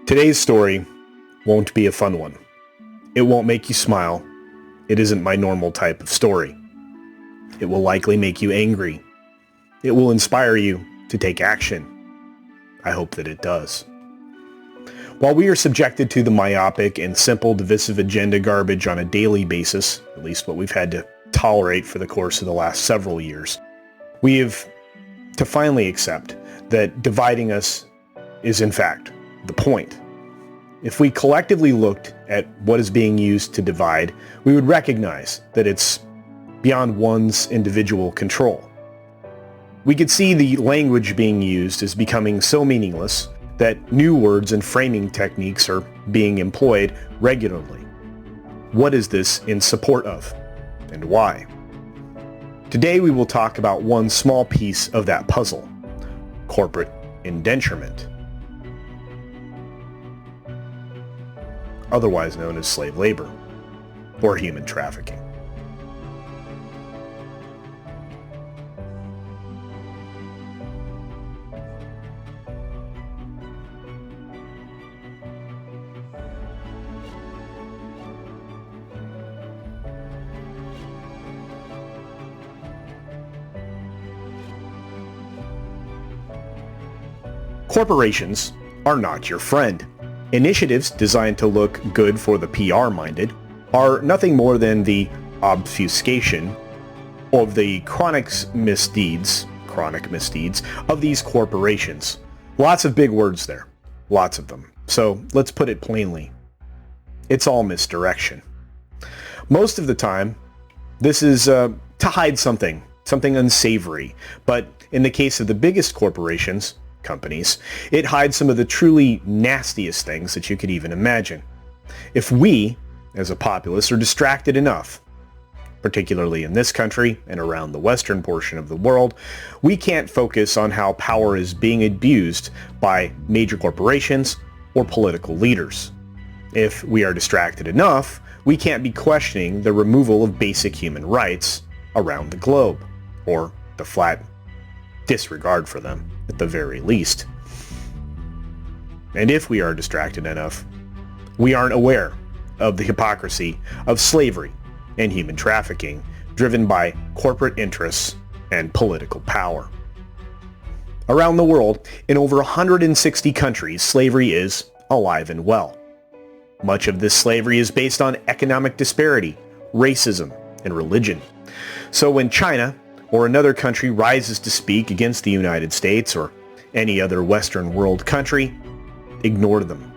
Today's story won't be a fun one. It won't make you smile. It isn't my normal type of story. It will likely make you angry. It will inspire you to take action. I hope that it does. While we are subjected to the myopic and simple divisive agenda garbage on a daily basis, at least what we've had to tolerate for the course of the last several years, we have to finally accept that dividing us is in fact the point. If we collectively looked at what is being used to divide, we would recognize that it's beyond one's individual control. We could see the language being used as becoming so meaningless that new words and framing techniques are being employed regularly. What is this in support of, and why? Today we will talk about one small piece of that puzzle: corporate indenturement, otherwise known as slave labor or human trafficking. Corporations are not your friend. Initiatives designed to look good for the PR-minded are nothing more than the obfuscation of the chronic misdeeds of these corporations. Lots of big words there. Lots of them. So let's put it plainly. It's all misdirection. Most of the time, this is to hide something unsavory. But in the case of the biggest companies, it hides some of the truly nastiest things that you could even imagine. If we, as a populace, are distracted enough, particularly in this country and around the western portion of the world, we can't focus on how power is being abused by major corporations or political leaders. If we are distracted enough, we can't be questioning the removal of basic human rights around the globe, or the flat disregard for them, at the very least. And if we are distracted enough, we aren't aware of the hypocrisy of slavery and human trafficking driven by corporate interests and political power. Around the world, in over 160 countries, slavery is alive and well. Much of this slavery is based on economic disparity, racism, and religion. So when China or another country rises to speak against the United States or any other Western world country, ignore them.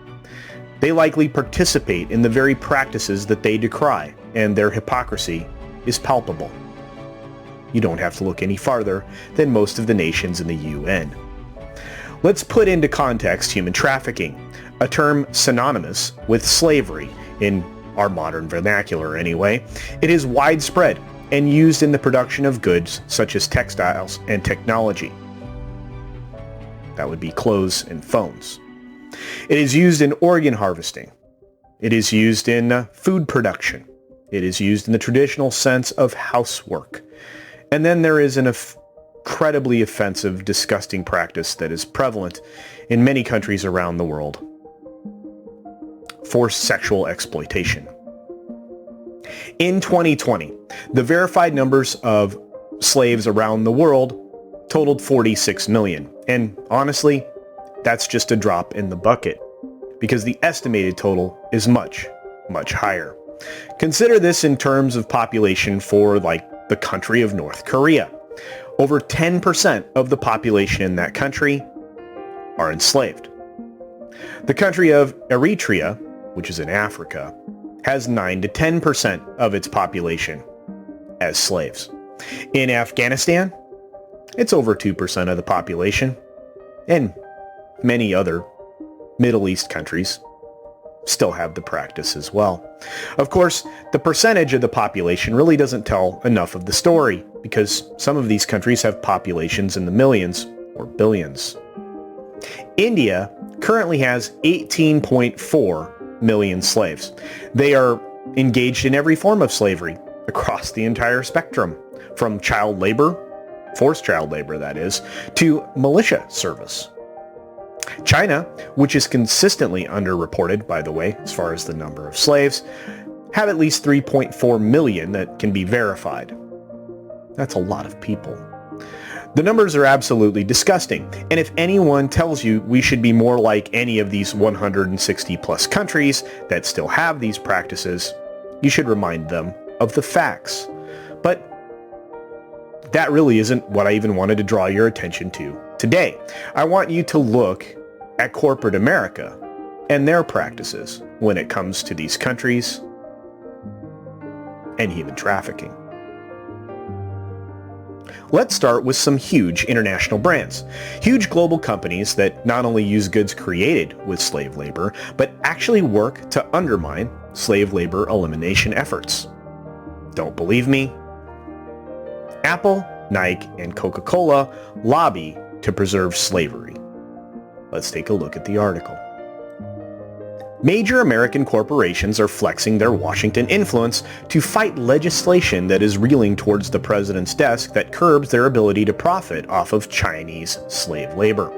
They likely participate in the very practices that they decry, and their hypocrisy is palpable. You don't have to look any farther than most of the nations in the UN. Let's put into context human trafficking, a term synonymous with slavery in our modern vernacular anyway. It is widespread and used in the production of goods such as textiles and technology. That would be clothes and phones. It is used in organ harvesting. It is used in food production. It is used in the traditional sense of housework. And then there is an incredibly offensive, disgusting practice that is prevalent in many countries around the world: forced sexual exploitation. In 2020, the verified numbers of slaves around the world totaled 46 million. And honestly, that's just a drop in the bucket, because the estimated total is much, much higher. Consider this in terms of population for, like, the country of North Korea. Over 10% of the population in that country are enslaved. The country of Eritrea, which is in Africa, has 9 to 10% of its population as slaves. In Afghanistan, it's over 2% of the population, and many other Middle East countries still have the practice as well. Of course, the percentage of the population really doesn't tell enough of the story, because some of these countries have populations in the millions or billions. India currently has 18.4 million slaves. They are engaged in every form of slavery across the entire spectrum, from child labor, forced child labor that is, to militia service. China, which is consistently underreported, by the way, as far as the number of slaves, have at least 3.4 million that can be verified. That's a lot of people. The numbers are absolutely disgusting, and if anyone tells you we should be more like any of these 160 plus countries that still have these practices, you should remind them of the facts. But that really isn't what I even wanted to draw your attention to today. I want you to look at corporate America and their practices when it comes to these countries and human trafficking. Let's start with some huge international brands. Huge global companies that not only use goods created with slave labor, but actually work to undermine slave labor elimination efforts. Don't believe me? Apple, Nike, and Coca-Cola lobby to preserve slavery. Let's take a look at the article. Major American corporations are flexing their Washington influence to fight legislation that is reeling towards the president's desk that curbs their ability to profit off of Chinese slave labor.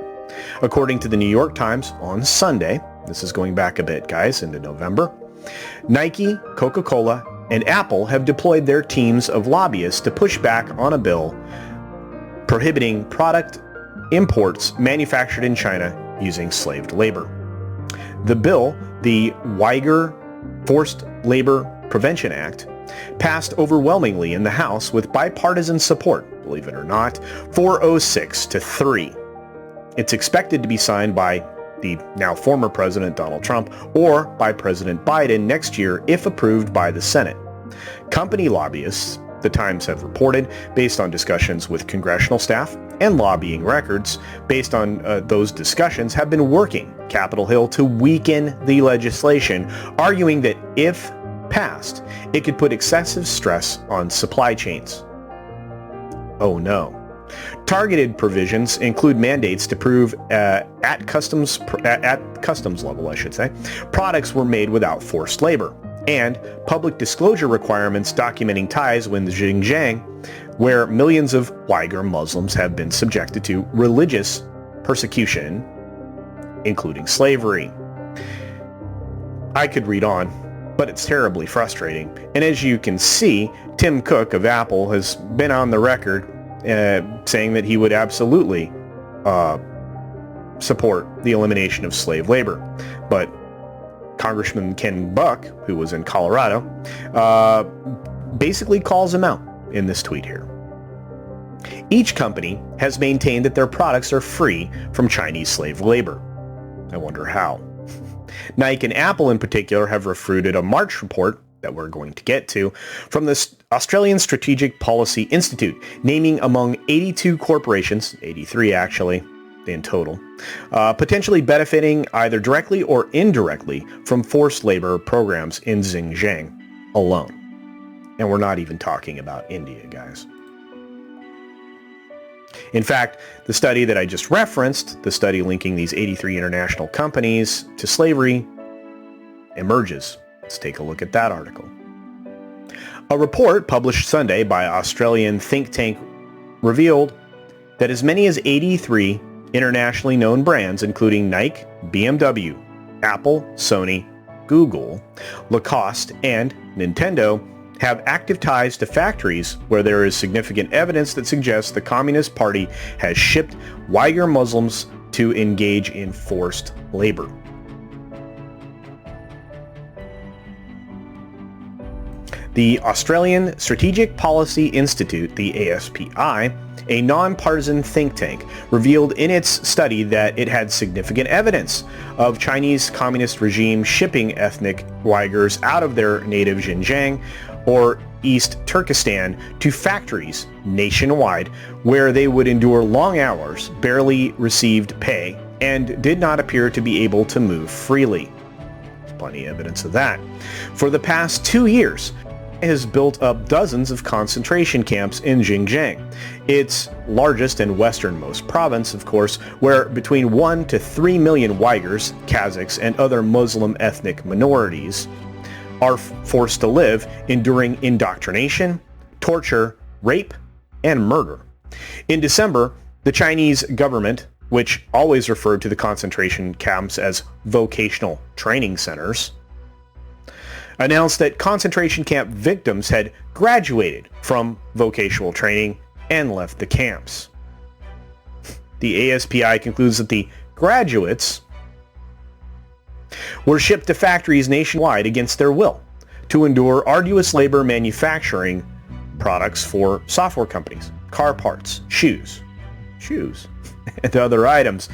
According to the New York Times on Sunday, this is going back a bit, guys, into November, Nike, Coca-Cola, and Apple have deployed their teams of lobbyists to push back on a bill prohibiting product imports manufactured in China using slave labor. The bill, the Uyghur Forced Labor Prevention Act, passed overwhelmingly in the House with bipartisan support, believe it or not, 406 to 3. It's expected to be signed by the now former President Donald Trump or by President Biden next year if approved by the Senate. Company lobbyists, the Times have reported, based on discussions with congressional staff and lobbying records based on those discussions, have been working Capitol Hill to weaken the legislation, arguing that if passed, it could put excessive stress on supply chains. Oh no. Targeted provisions include mandates to prove at customs level, products were made without forced labor, and public disclosure requirements documenting ties with Xinjiang, where millions of Uyghur Muslims have been subjected to religious persecution, including slavery. I could read on, but it's terribly frustrating. And as you can see, Tim Cook of Apple has been on the record saying that he would absolutely support the elimination of slave labor. But Congressman Ken Buck, who was in Colorado, basically calls him out in this tweet here. Each company has maintained that their products are free from Chinese slave labor. I wonder how. Nike and Apple in particular have refuted a March report that we're going to get to from the Australian Strategic Policy Institute, naming among 82 corporations, 83 actually, in total, potentially benefiting either directly or indirectly from forced labor programs in Xinjiang alone. And we're not even talking about India, guys. In fact, the study that I just referenced, the study linking these 83 international companies to slavery, emerges. Let's take a look at that article. A report published Sunday by Australian think tank revealed that as many as 83 internationally known brands, including Nike, BMW, Apple, Sony, Google, Lacoste, and Nintendo, have active ties to factories where there is significant evidence that suggests the Communist Party has shipped Uyghur Muslims to engage in forced labor. The Australian Strategic Policy Institute, the ASPI, a non-partisan think tank, revealed in its study that it had significant evidence of Chinese communist regime shipping ethnic Uyghurs out of their native Xinjiang or East Turkestan to factories nationwide where they would endure long hours, barely received pay, and did not appear to be able to move freely. There's plenty of evidence of that. For the past 2 years, has built up dozens of concentration camps in Xinjiang, its largest and westernmost province, of course, where between 1 to 3 million Uyghurs, Kazakhs, and other Muslim ethnic minorities are forced to live, enduring indoctrination, torture, rape, and murder. In December, the Chinese government which always referred to the concentration camps as vocational training centers, announced that concentration camp victims had graduated from vocational training and left the camps. The ASPI concludes that the graduates were shipped to factories nationwide against their will to endure arduous labor manufacturing products for software companies, car parts, shoes, and other items.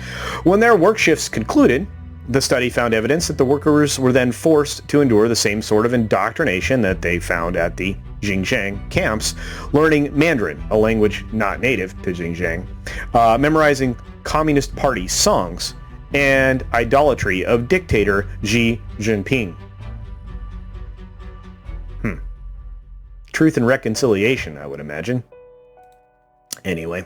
When their work shifts concluded, the study found evidence that the workers were then forced to endure the same sort of indoctrination that they found at the Xinjiang camps, learning Mandarin, a language not native to Xinjiang, memorizing Communist Party songs, and idolatry of dictator Xi Jinping. Truth and reconciliation, I would imagine. Anyway,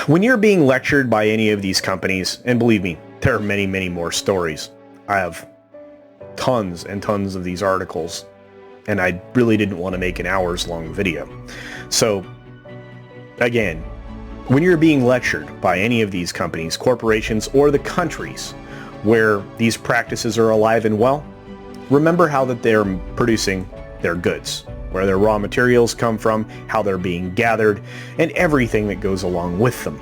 when you're being lectured by any of these companies, and believe me, there are many, many more stories. I have tons and tons of these articles, and I really didn't want to make an hours-long video. So, again, when you're being lectured by any of these companies, corporations, or the countries where these practices are alive and well, remember how that they're producing their goods, where their raw materials come from, how they're being gathered, and everything that goes along with them.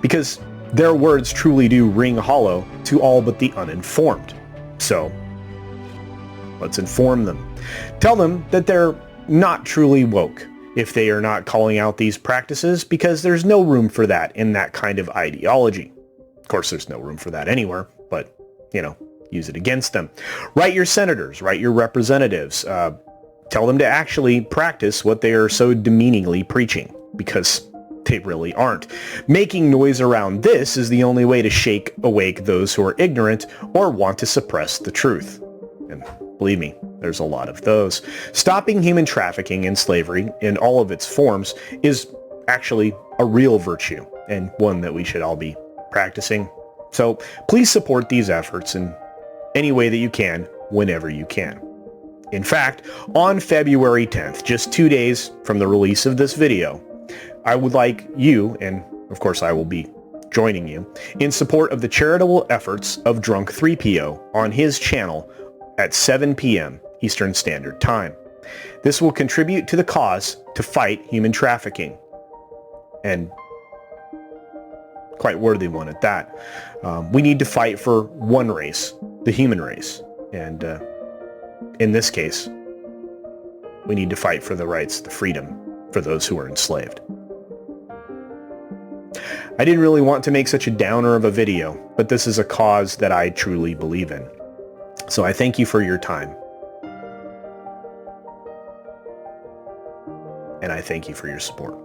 Because their words truly do ring hollow to all but the uninformed. So, let's inform them. Tell them that they're not truly woke if they are not calling out these practices, because there's no room for that in that kind of ideology. Of course, there's no room for that anywhere, but, use it against them. Write your senators, write your representatives, tell them to actually practice what they are so demeaningly preaching, because they really aren't. Making noise around this is the only way to shake awake those who are ignorant or want to suppress the truth. And believe me, there's a lot of those. Stopping human trafficking and slavery in all of its forms is actually a real virtue, and one that we should all be practicing. So please support these efforts in any way that you can, whenever you can. In fact, on February 10th, just 2 days from the release of this video, I would like you, and of course I will be joining you, in support of the charitable efforts of Drunk 3PO on his channel at 7 p.m. Eastern Standard Time. This will contribute to the cause to fight human trafficking, and quite worthy one at that. We need to fight for one race, the human race, and in this case, we need to fight for the rights, the freedom for those who are enslaved. I didn't really want to make such a downer of a video, but this is a cause that I truly believe in. So I thank you for your time. And I thank you for your support.